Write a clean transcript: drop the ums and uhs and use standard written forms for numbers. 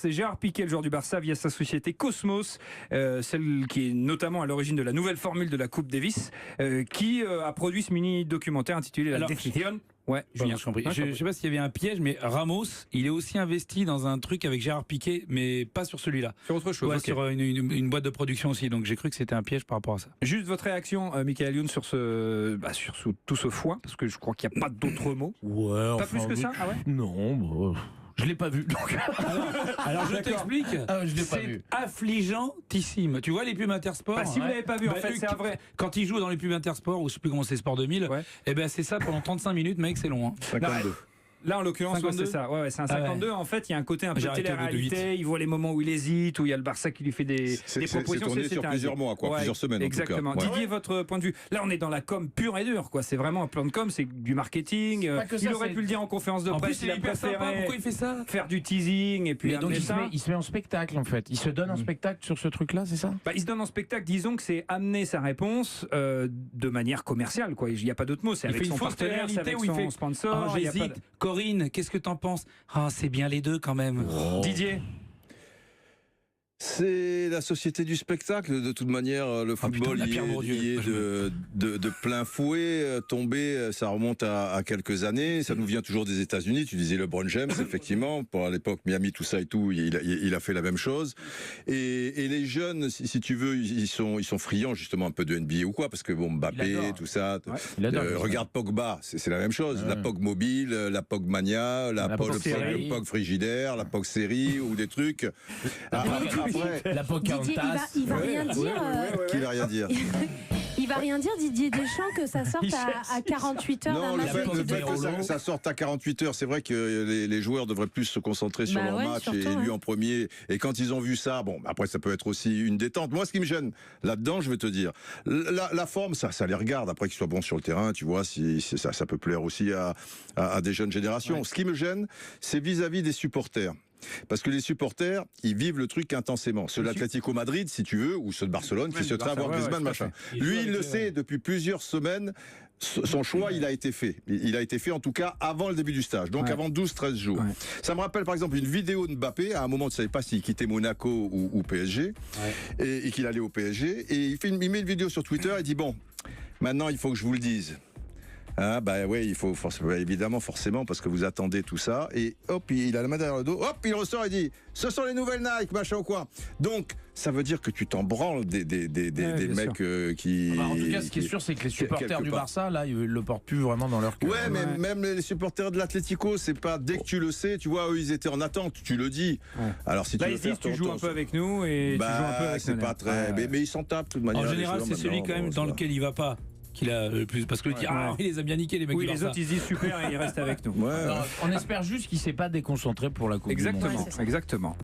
C'est Gérard Piqué, le joueur du Barça, via sa société Cosmos, celle qui est notamment à l'origine de la nouvelle formule de la Coupe Davis, qui a produit ce mini-documentaire intitulé La Décision. Ouais, Julien. Je sais pas s'il y avait un piège, mais Ramos, il est aussi investi dans un truc avec Gérard Piqué, mais pas sur celui-là. Sur autre chose. Ouais, Okay. sur une boîte de production aussi. Donc j'ai cru que c'était un piège par rapport à ça. Juste votre réaction, Michael Youn, sur tout ce foin, parce que je crois qu'il n'y a pas d'autres mots. Ouais, pas plus que ça. Ah ouais. Non, bah, je l'ai pas vu. Donc. Alors je t'explique. Je l'ai pas vu. C'est affligeantissime. Tu vois les pubs Intersport. Bah, si vous l'avez pas vu, en fait, c'est un vrai. Quand il joue dans les pubs Intersport, ou je sais plus comment c'est, Sport 2000, ouais. Et ben c'est ça pendant 35 minutes, mec, c'est long. Hein. 52. Là, en l'occurrence, ouais, c'est ça. Ouais, c'est un 52. Ah ouais. En fait, il y a un côté un peu télé-réalité. Il voit les moments où il hésite, où il y a le Barça qui lui fait des propositions. C'est tourné sur plusieurs mois, quoi, plusieurs semaines. Exactement. En tout cas. Didier, votre point de vue. Là, on est dans la com pure et dure, quoi. C'est vraiment un plan de com, c'est du marketing. Il aurait pu le dire en conférence de presse. Il a préféré. Pourquoi il fait ça? Faire du teasing et puis. Donc il se met en spectacle, en fait. Il se donne en spectacle sur ce truc-là, c'est ça? Il se donne en spectacle. Disons que c'est amener sa réponse de manière commerciale, quoi. Il n'y a pas d'autre mot. C'est avec son partenaire, c'est avec son sponsor. J'hésite. Corinne, qu'est-ce que t'en penses? C'est bien les deux quand même. Didier. C'est la société du spectacle. De toute manière, le football y est de plein fouet. Tombé, ça remonte à quelques années. Ça nous vient toujours des États-Unis. Tu disais LeBron James, effectivement. Pour à l'époque, Miami, tout ça et tout, il a fait la même chose. Et les jeunes, si tu veux, ils sont friands justement un peu de NBA ou quoi, parce que bon, Mbappé, tout ça. Ouais, regarde Pogba, c'est la même chose. La Pog mobile, la Pog mania, la Pog frigidaire, la Pog série ou des trucs. La Pocahontas. Il va rien dire. Qui va rien dire? Il va rien dire, Didier Deschamps, que ça sorte à 48 heures. Non, le fait que ça sorte à 48 heures, c'est vrai que les joueurs devraient plus se concentrer sur leur match surtout, et lui en premier. Et quand ils ont vu ça, bon, après ça peut être aussi une détente. Moi, ce qui me gêne là-dedans, je vais te dire, la forme, ça les regarde. Après qu'ils soient bons sur le terrain, tu vois, si ça peut plaire aussi à des jeunes générations. Ouais. Ce qui me gêne, c'est vis-à-vis des supporters. Parce que les supporters, ils vivent le truc intensément. Ceux de l'Atlético Madrid, si tu veux, ou ceux de Barcelone, qui se traînent à voir Griezmann, machin. Lui, il le sait depuis plusieurs semaines. Son choix, il a été fait. Il a été fait, en tout cas, avant le début du stage. Donc, avant 12-13 jours. Ouais. Ça me rappelle, par exemple, une vidéo de Mbappé. À un moment, tu ne savais pas s'il quittait Monaco ou PSG. Ouais. Et qu'il allait au PSG. Et il met une vidéo sur Twitter et dit, bon, maintenant, il faut que je vous le dise. Ah bah ouais, il faut évidemment forcément parce que vous attendez tout ça et hop, il a la main derrière le dos, hop, il ressort et dit ce sont les nouvelles Nike, machin ou quoi. Donc ça veut dire que tu t'en branles des mecs qui. En tout cas, ce qui est sûr, c'est que les supporters du Barça, là, ils le portent plus vraiment dans leur cœur. Ouais, mais même les supporters de l'Atlético, c'est pas dès que tu le sais, tu vois, eux ils étaient en attente, tu le dis. Ouais. Alors si tu veux faire tu joues un peu avec nous et tu joues un peu avec nous. C'est pas très, mais ils s'en tapent de toute manière. En général, c'est celui quand même dans lequel il va pas. Qu'il a le plus, parce que il les a bien niqués les mecs. Oui, les autres ils se disent super et ils restent avec nous. On espère juste qu'il s'est pas déconcentré pour la Coupe du Monde. Exactement.